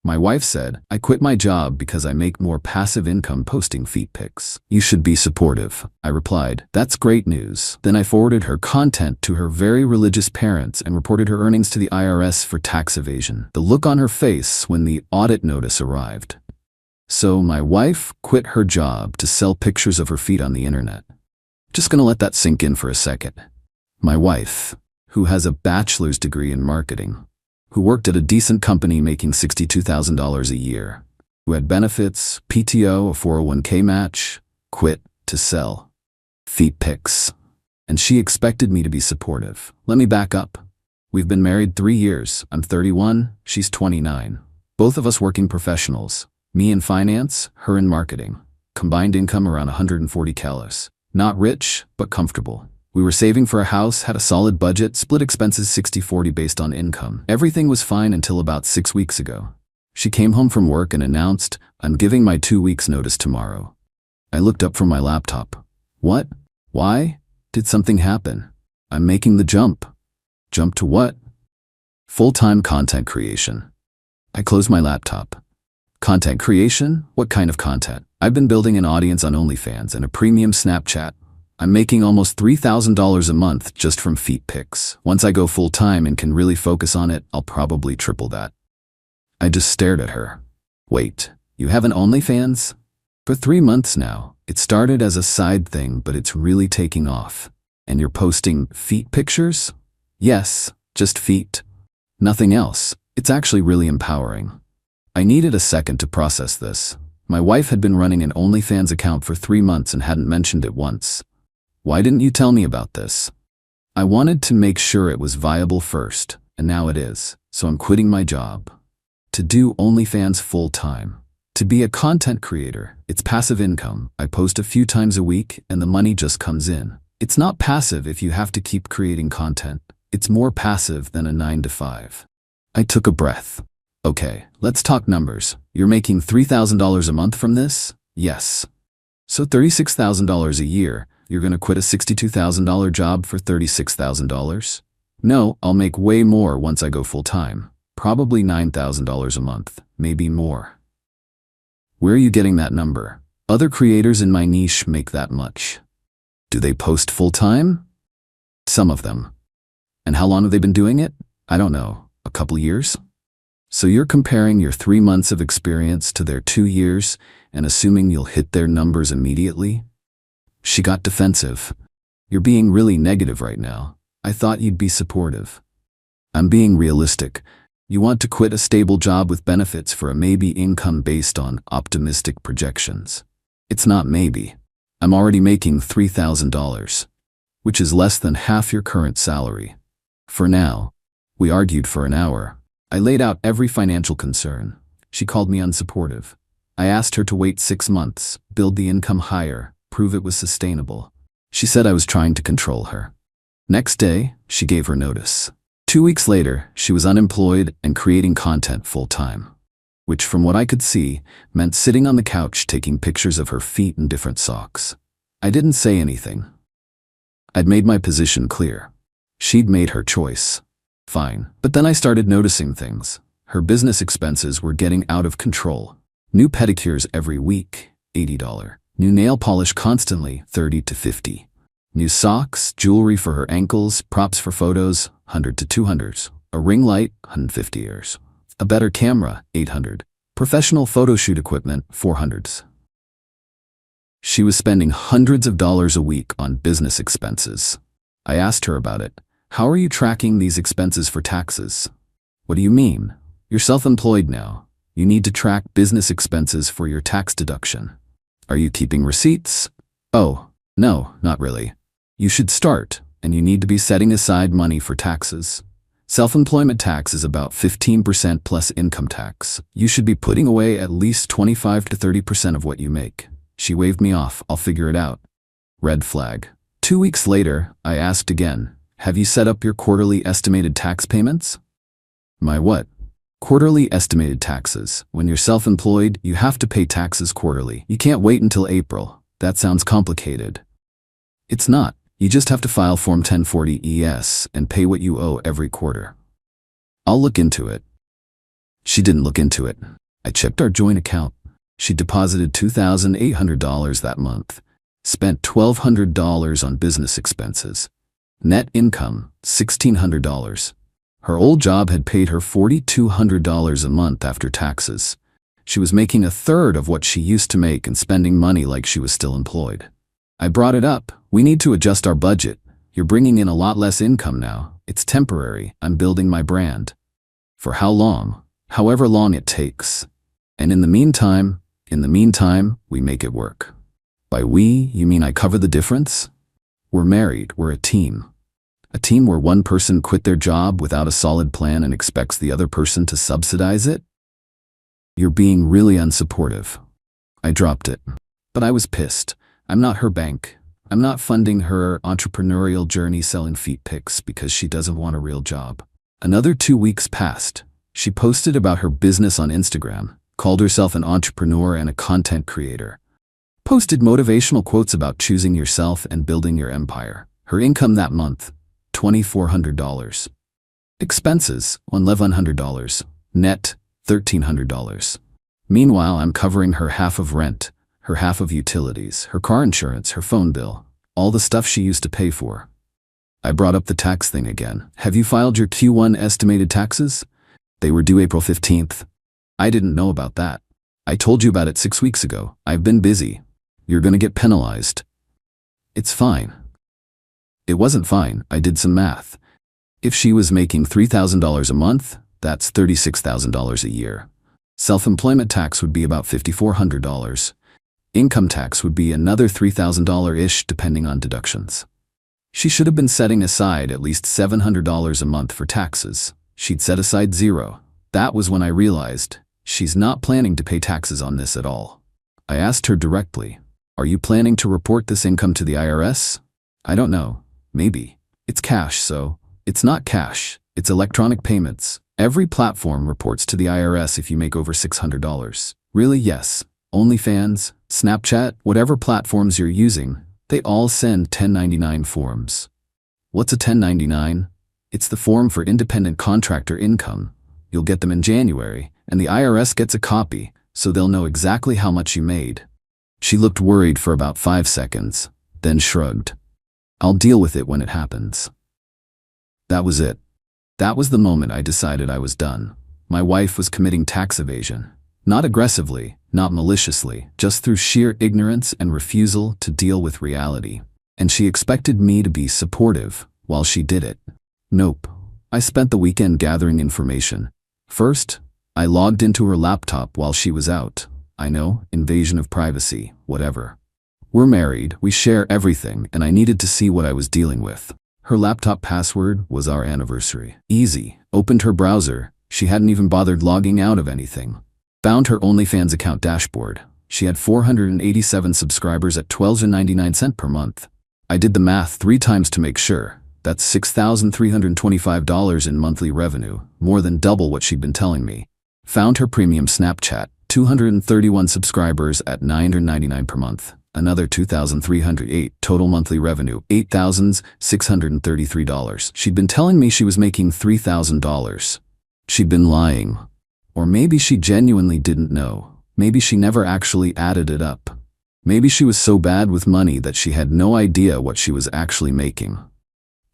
My wife said, I quit my job because I make more passive income posting feet pics. You should be supportive. I replied, that's great news. Then I forwarded her content to her very religious parents and reported her earnings to the IRS for tax evasion. The look on her face when the audit notice arrived. So my wife quit her job to sell pictures of her feet on the internet. Just gonna let that sink in for a second. My wife, who has a bachelor's degree in marketing, who worked at a decent company making $62,000 a year, who had benefits, PTO, a 401k match, quit to sell feet pics. And she expected me to be supportive. Let me back up. We've been married 3 years. I'm 31, she's 29. Both of us working professionals. Me in finance, her in marketing. Combined income around 140 K. Not rich, but comfortable. We were saving for a house, had a solid budget, split expenses 60-40 based on income. Everything was fine until about 6 weeks ago. She came home from work and announced, I'm giving my 2 weeks notice tomorrow. I looked up from my laptop. What? Why? Did something happen? I'm making the jump. Jump to what? Full-time content creation. I closed my laptop. Content creation? What kind of content? I've been building an audience on OnlyFans and a premium Snapchat. I'm making almost $3,000 a month just from feet pics. Once I go full-time and can really focus on it, I'll probably triple that. I just stared at her. Wait, you have an OnlyFans? For 3 months now. It started as a side thing, but it's really taking off. And you're posting feet pictures? Yes, just feet. Nothing else. It's actually really empowering. I needed a second to process this. My wife had been running an OnlyFans account for 3 months and hadn't mentioned it once. Why didn't you tell me about this? I wanted to make sure it was viable first, and now it is, so I'm quitting my job. To do OnlyFans full-time. To be a content creator, it's passive income. I post a few times a week and the money just comes in. It's not passive if you have to keep creating content. It's more passive than a 9-to-5. I took a breath. Okay, let's talk numbers. You're making $3,000 a month from this? Yes. So $36,000 a year. You're gonna quit a $62,000 job for $36,000? No, I'll make way more once I go full-time. Probably $9,000 a month, maybe more. Where are you getting that number? Other creators in my niche make that much. Do they post full-time? Some of them. And how long have they been doing it? I don't know, a couple years? So you're comparing your 3 months of experience to their 2 years and assuming you'll hit their numbers immediately? She got defensive. You're being really negative right now. I thought you'd be supportive. I'm being realistic. You want to quit a stable job with benefits for a maybe income based on optimistic projections. It's not maybe. I'm already making $3,000, which is less than half your current salary. For now. We argued for an hour. I laid out every financial concern. She called me unsupportive. I asked her to wait 6 months, build the income higher, prove it was sustainable. She said I was trying to control her. Next day, she gave her notice. 2 weeks later, she was unemployed and creating content full-time, which from what I could see, meant sitting on the couch taking pictures of her feet in different socks. I didn't say anything. I'd made my position clear. She'd made her choice. Fine. But then I started noticing things. Her business expenses were getting out of control. New pedicures every week, $80. New nail polish constantly, $30 to $50. New socks, jewelry for her ankles, props for photos, $100 to $200. A ring light, $150. A better camera, $800. Professional photo shoot equipment, $400. She was spending hundreds of dollars a week on business expenses. I asked her about it. How are you tracking these expenses for taxes? What do you mean? You're self-employed now. You need to track business expenses for your tax deduction. Are you keeping receipts? Oh, no, not really. You should start, and you need to be setting aside money for taxes. Self-employment tax is about 15% plus income tax. You should be putting away at least 25 to 30% of what you make. She waved me off. I'll figure it out. Red flag. 2 weeks later, I asked again, have you set up your quarterly estimated tax payments? My what? Quarterly estimated taxes. When you're self-employed, you have to pay taxes quarterly. You can't wait until April. That sounds complicated. It's not. You just have to file Form 1040 ES and pay what you owe every quarter. I'll look into it. She didn't look into it. I checked our joint account. She deposited $2,800 that month, spent $1,200 on business expenses. Net income, $1,600. Her old job had paid her $4,200 a month after taxes. She was making a third of what she used to make and spending money like she was still employed. I brought it up. We need to adjust our budget. You're bringing in a lot less income now. It's temporary. I'm building my brand. For how long? However long it takes. And in the meantime, we make it work. By we, you mean I cover the difference? We're married. We're a team. A team where one person quit their job without a solid plan and expects the other person to subsidize it? You're being really unsupportive. I dropped it. But I was pissed. I'm not her bank. I'm not funding her entrepreneurial journey selling feet pics because she doesn't want a real job. Another 2 weeks passed. She posted about her business on Instagram, called herself an entrepreneur and a content creator. Posted motivational quotes about choosing yourself and building your empire. Her income that month, $2,400. Expenses, $1,100. Net, $1,300. Meanwhile, I'm covering her half of rent, her half of utilities, her car insurance, her phone bill, all the stuff she used to pay for. I brought up the tax thing again. Have you filed your Q1 estimated taxes? They were due April 15th. I didn't know about that. I told you about it 6 weeks ago. I've been busy. You're gonna get penalized. It's fine. It wasn't fine. I did some math. If she was making $3,000 a month, that's $36,000 a year. Self-employment tax would be about $5,400. Income tax would be another $3,000-ish depending on deductions. She should have been setting aside at least $700 a month for taxes. She'd set aside zero. That was when I realized she's not planning to pay taxes on this at all. I asked her directly, "Are you planning to report this income to the IRS?" "I don't know. Maybe. It's cash, so." "It's not cash. It's electronic payments. Every platform reports to the IRS if you make over $600. "Really? Yes. OnlyFans, Snapchat, whatever platforms you're using, they all send 1099 forms." "What's a 1099? It's the form for independent contractor income. You'll get them in January, and the IRS gets a copy, so they'll know exactly how much you made." She looked worried for about 5 seconds, then shrugged. "I'll deal with it when it happens." That was it. That was the moment I decided I was done. My wife was committing tax evasion. Not aggressively, not maliciously, just through sheer ignorance and refusal to deal with reality. And she expected me to be supportive while she did it. Nope. I spent the weekend gathering information. First, I logged into her laptop while she was out. I know, invasion of privacy, whatever. We're married, we share everything, and I needed to see what I was dealing with. Her laptop password was our anniversary. Easy. Opened her browser. She hadn't even bothered logging out of anything. Found her OnlyFans account dashboard. She had 487 subscribers at $12.99 per month. I did the math 3 times to make sure. That's $6,325 in monthly revenue, more than double what she'd been telling me. Found her premium Snapchat, 231 subscribers at $9.99 per month. Another 2,308, total monthly revenue, $8,633. She'd been telling me she was making $3,000. She'd been lying. Or maybe she genuinely didn't know. Maybe she never actually added it up. Maybe she was so bad with money that she had no idea what she was actually making.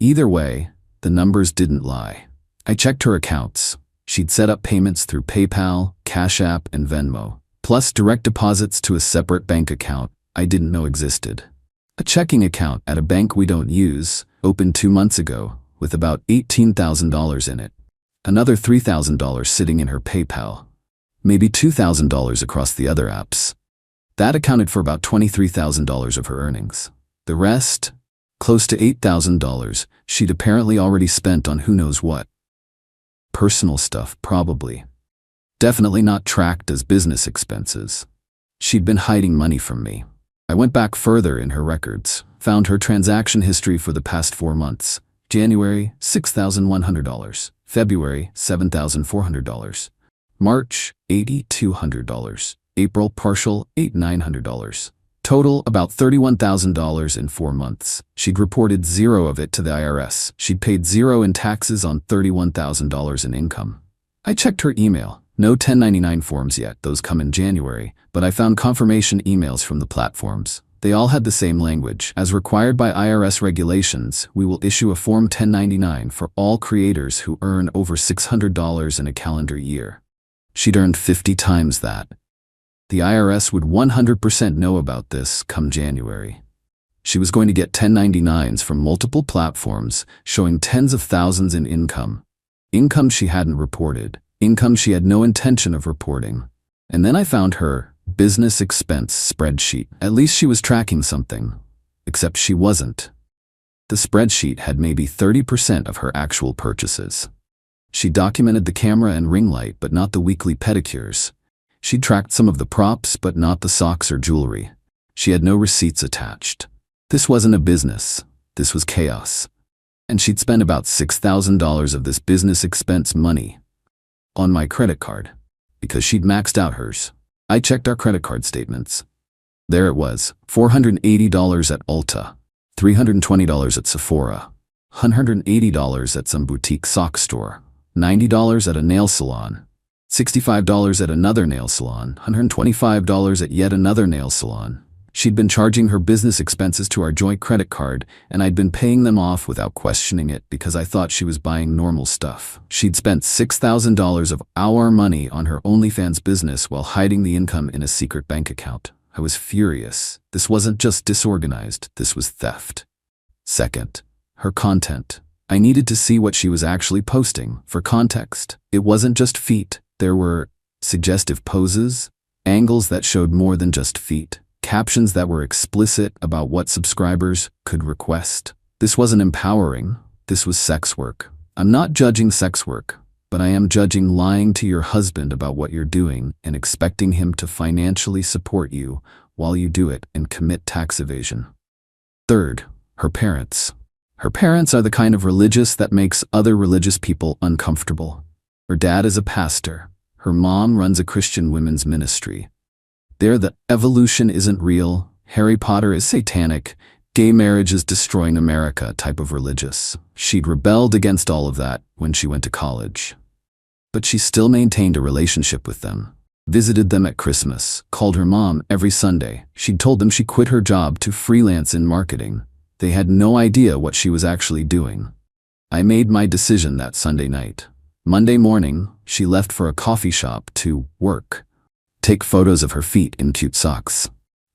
Either way, the numbers didn't lie. I checked her accounts. She'd set up payments through PayPal, Cash App, and Venmo, plus direct deposits to a separate bank account I didn't know existed. A checking account at a bank we don't use, opened 2 months ago, with about $18,000 in it. Another $3,000 sitting in her PayPal. Maybe $2,000 across the other apps. That accounted for about $23,000 of her earnings. The rest, close to $8,000, she'd apparently already spent on who knows what. Personal stuff, probably. Definitely not tracked as business expenses. She'd been hiding money from me. I went back further in her records, found her transaction history for the past 4 months. January, $6,100. February, $7,400. March, $8,200. April, partial, $8,900. Total, about $31,000 in 4 months. She'd reported 0 of it to the IRS. She'd paid 0 in taxes on $31,000 in income. I checked her email. No 1099 forms yet, those come in January, but I found confirmation emails from the platforms. They all had the same language. As required by IRS regulations, we will issue a Form 1099 for all creators who earn over $600 in a calendar year. She'd earned 50 times that. The IRS would 100% know about this come January. She was going to get 1099s from multiple platforms showing tens of thousands in income. Income she hadn't reported. Income she had no intention of reporting. And then I found her business expense spreadsheet. At least she was tracking something. Except she wasn't. The spreadsheet had maybe 30% of her actual purchases. She documented the camera and ring light, but not the weekly pedicures. She tracked some of the props, but not the socks or jewelry. She had no receipts attached. This wasn't a business. This was chaos. And she'd spent about $6,000 of this business expense money on my credit card, because she'd maxed out hers. I checked our credit card statements. There it was, $480 at Ulta, $320 at Sephora, $180 at some boutique sock store, $90 at a nail salon, $65 at another nail salon, $125 at yet another nail salon. She'd been charging her business expenses to our joint credit card, and I'd been paying them off without questioning it because I thought she was buying normal stuff. She'd spent $6,000 of our money on her OnlyFans business while hiding the income in a secret bank account. I was furious. This wasn't just disorganized, this was theft. Second, her content. I needed to see what she was actually posting. For context, it wasn't just feet. There were suggestive poses, angles that showed more than just feet, captions that were explicit about what subscribers could request. This wasn't empowering. This was sex work. I'm not judging sex work, but I am judging lying to your husband about what you're doing and expecting him to financially support you while you do it and commit tax evasion. Third, her parents. Her parents are the kind of religious that makes other religious people uncomfortable. Her dad is a pastor. Her mom runs a Christian women's ministry. They're the evolution isn't real, Harry Potter is satanic, gay marriage is destroying America type of religious. She'd rebelled against all of that when she went to college. But she still maintained a relationship with them. Visited them at Christmas, called her mom every Sunday. She'd told them she quit her job to freelance in marketing. They had no idea what she was actually doing. I made my decision that Sunday night. Monday morning, she left for a coffee shop to work. Take photos of her feet in cute socks.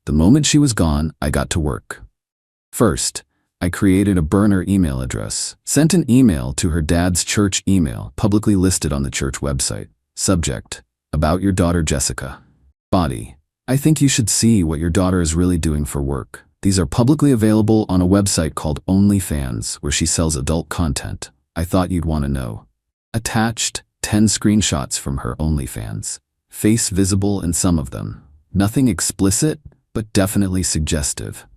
The moment she was gone, I got to work. First, I created a burner email address, sent an email to her dad's church email, publicly listed on the church website. Subject, about your daughter Jessica. Body, I think you should see what your daughter is really doing for work. These are publicly available on a website called OnlyFans, where she sells adult content. I thought you'd want to know. Attached, 10 screenshots from her OnlyFans. Face visible in some of them. Nothing explicit, but definitely suggestive.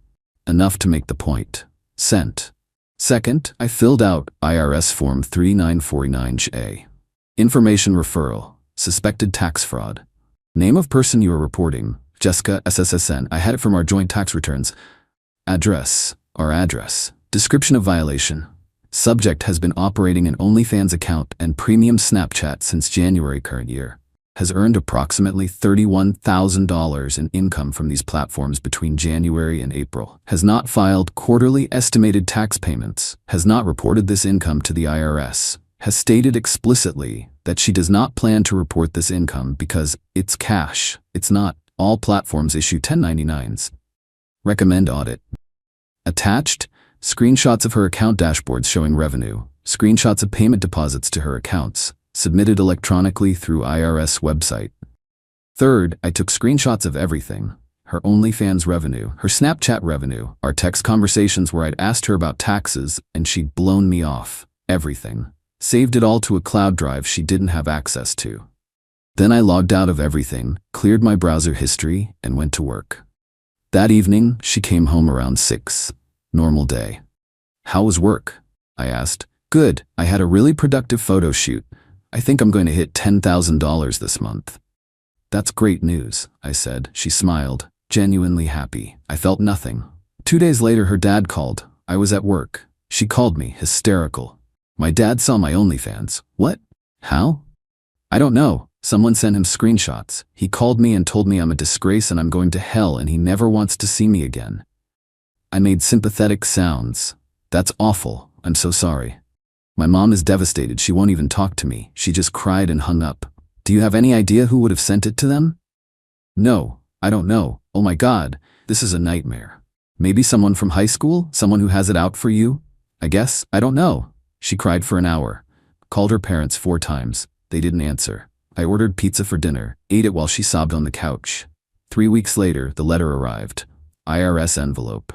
Enough to make the point. Sent. Second, I filled out IRS Form 3949J. Information referral. Suspected tax fraud. Name of person you are reporting. Jessica SSSN. I had it from our joint tax returns. Address. Our address. Description of violation. Subject has been operating an OnlyFans account and premium Snapchat since January current year. Has earned approximately $31,000 in income from these platforms between January and April. Has not filed quarterly estimated tax payments. Has not reported this income to the IRS. Has stated explicitly that she does not plan to report this income because it's cash. It's not. All platforms issue 1099s. Recommend audit. Attached, screenshots of her account dashboards showing revenue. Screenshots of payment deposits to her accounts. Submitted electronically through IRS website. Third, I took screenshots of everything. Her OnlyFans revenue, her Snapchat revenue, our text conversations where I'd asked her about taxes and she'd blown me off. Everything. Saved it all to a cloud drive she didn't have access to. Then I logged out of everything, cleared my browser history, and went to work. That evening, she came home around 6. Normal day. How was work? I asked. Good. I had a really productive photo shoot. I think I'm going to hit $10,000 this month. That's great news, I said. She smiled, genuinely happy. I felt nothing. 2 days later, her dad called. I was at work. She called me, hysterical. My dad saw my OnlyFans. What? How? I don't know. Someone sent him screenshots. He called me and told me I'm a disgrace and I'm going to hell and he never wants to see me again. I made sympathetic sounds. That's awful. I'm so sorry. My mom is devastated. She won't even talk to me. She just cried and hung up. Do you have any idea who would have sent it to them? No, I don't know. Oh my God, this is a nightmare. Maybe someone from high school? Someone who has it out for you? I guess. I don't know. She cried for an hour. Called her parents 4 times. They didn't answer. I ordered pizza for dinner, ate it while she sobbed on the couch. 3 weeks later, the letter arrived. IRS envelope.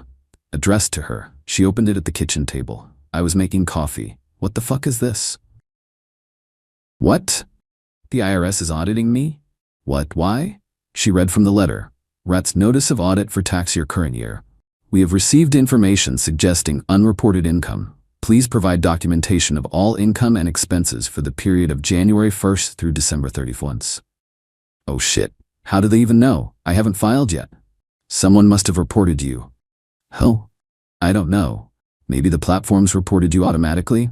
Addressed to her. She opened it at the kitchen table. I was making coffee. What the fuck is this? What? The IRS is auditing me? What? Why? She read from the letter. RAT's notice of audit for tax year current year. We have received information suggesting unreported income. Please provide documentation of all income and expenses for the period of January 1st through December 31st. Oh shit. How do they even know? I haven't filed yet. Someone must have reported you. Oh, I don't know. Maybe the platforms reported you automatically?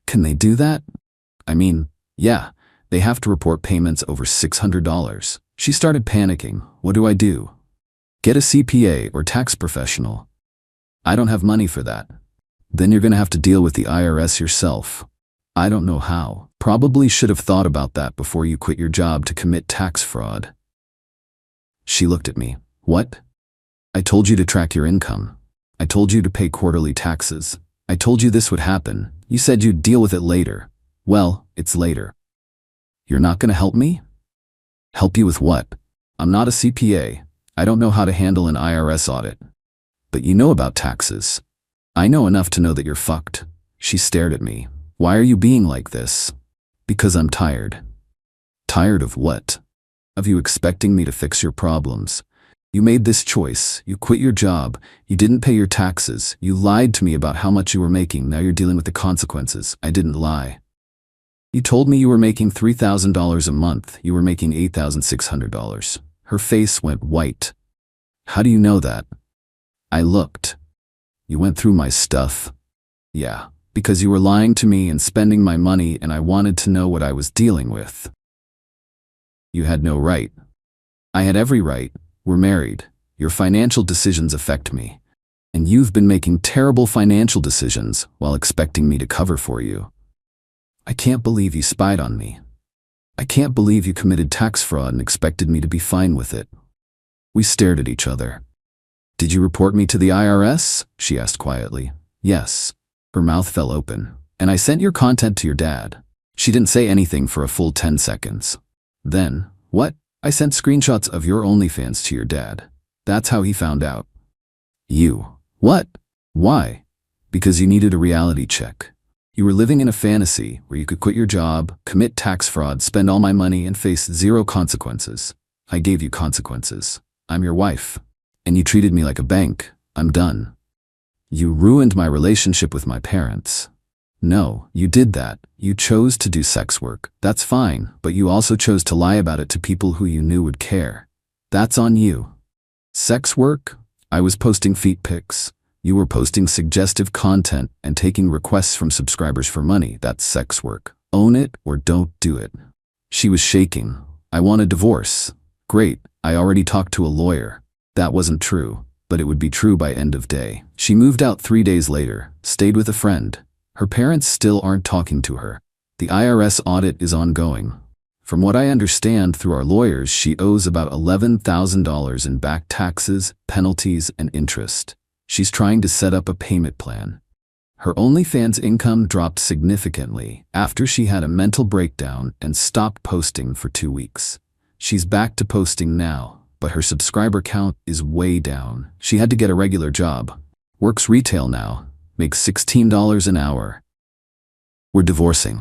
Can they do that? I mean, yeah, they have to report payments over $600. She started panicking. What do I do? Get a CPA or tax professional. I don't have money for that. Then you're gonna have to deal with the IRS yourself. I don't know how. Probably should have thought about that before you quit your job to commit tax fraud. She looked at me. What? I told you to track your income. I told you to pay quarterly taxes. I told you this would happen. You said you'd deal with it later. Well, it's later. You're not gonna help me? Help you with what? I'm not a CPA. I don't know how to handle an IRS audit. But you know about taxes. I know enough to know that you're fucked. She stared at me. Why are you being like this? Because I'm tired. Tired of what? Of you expecting me to fix your problems. You made this choice. You quit your job. You didn't pay your taxes. You lied to me about how much you were making. Now you're dealing with the consequences. I didn't lie. You told me you were making $3,000 a month. You were making $8,600. Her face went white. How do you know that? I looked. You went through my stuff? Yeah, because you were lying to me and spending my money and I wanted to know what I was dealing with. You had no right. I had every right. We're married. Your financial decisions affect me. And you've been making terrible financial decisions while expecting me to cover for you. I can't believe you spied on me. I can't believe you committed tax fraud and expected me to be fine with it. We stared at each other. Did you report me to the IRS? She asked quietly. Yes. Her mouth fell open. And I sent your content to your dad. She didn't say anything for a full 10 seconds. Then, what? I sent screenshots of your OnlyFans to your dad. That's how he found out. You. What? Why? Because you needed a reality check. You were living in a fantasy where you could quit your job, commit tax fraud, spend all my money, and face 0 consequences. I gave you consequences. I'm your wife. And you treated me like a bank. I'm done. You ruined my relationship with my parents. No, you did that. You chose to do sex work. That's fine, but you also chose to lie about it to people who you knew would care. That's on you. Sex work? I was posting feet pics. You were posting suggestive content and taking requests from subscribers for money. That's sex work. Own it or don't do it. She was shaking. I want a divorce. Great, I already talked to a lawyer. That wasn't true, but it would be true by end of day. She moved out 3 days later, stayed with a friend. Her parents still aren't talking to her. The IRS audit is ongoing. From what I understand through our lawyers, she owes about $11,000 in back taxes, penalties, and interest. She's trying to set up a payment plan. Her OnlyFans income dropped significantly after she had a mental breakdown and stopped posting for 2 weeks. She's back to posting now, but her subscriber count is way down. She had to get a regular job. Works retail now. Makes $16 an hour. We're divorcing.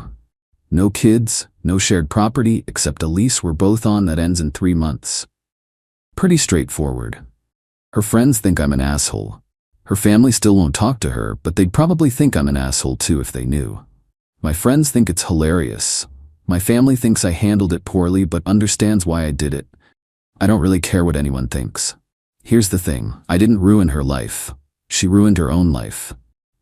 No kids, no shared property except a lease we're both on that ends in 3 months. Pretty straightforward. Her friends think I'm an asshole. Her family still won't talk to her, but they'd probably think I'm an asshole too if they knew. My friends think it's hilarious. My family thinks I handled it poorly but understands why I did it. I don't really care what anyone thinks. Here's the thing, I didn't ruin her life. She ruined her own life.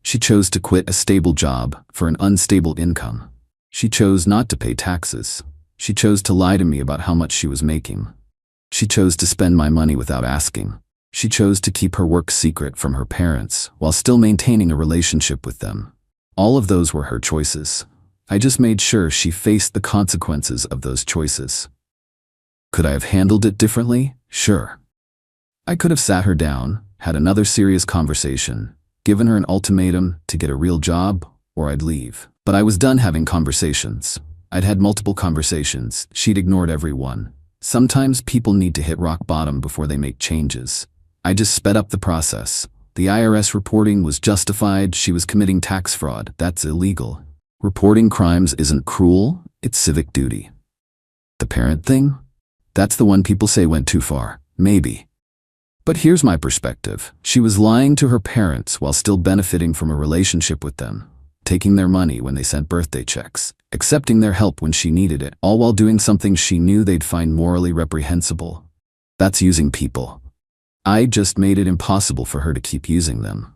She chose to quit a stable job for an unstable income. She chose not to pay taxes. She chose to lie to me about how much she was making. She chose to spend my money without asking. She chose to keep her work secret from her parents while still maintaining a relationship with them. All of those were her choices. I just made sure she faced the consequences of those choices. Could I have handled it differently? Sure. I could have sat her down, had another serious conversation, given her an ultimatum to get a real job, or I'd leave. But I was done having conversations. I'd had multiple conversations. She'd ignored every one. Sometimes people need to hit rock bottom before they make changes. I just sped up the process. The IRS reporting was justified. She was committing tax fraud. That's illegal. Reporting crimes isn't cruel, it's civic duty. The parent thing? That's the one people say went too far. Maybe. But here's my perspective. She was lying to her parents while still benefiting from a relationship with them, taking their money when they sent birthday checks, accepting their help when she needed it, all while doing something she knew they'd find morally reprehensible. That's using people. I just made it impossible for her to keep using them.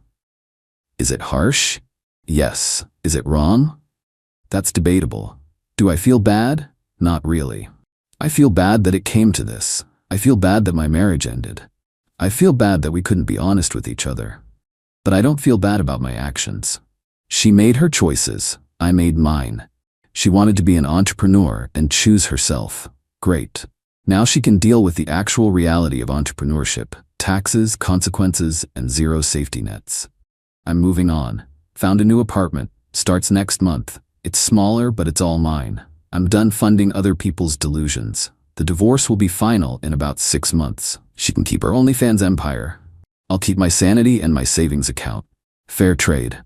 Is it harsh? Yes. Is it wrong? That's debatable. Do I feel bad? Not really. I feel bad that it came to this. I feel bad that my marriage ended. I feel bad that we couldn't be honest with each other. But I don't feel bad about my actions. She made her choices. I made mine. She wanted to be an entrepreneur and choose herself. Great. Now she can deal with the actual reality of entrepreneurship, taxes, consequences, and zero safety nets. I'm moving on. Found a new apartment. Starts next month. It's smaller, but it's all mine. I'm done funding other people's delusions. The divorce will be final in about 6 months. She can keep her OnlyFans empire. I'll keep my sanity and my savings account. Fair trade.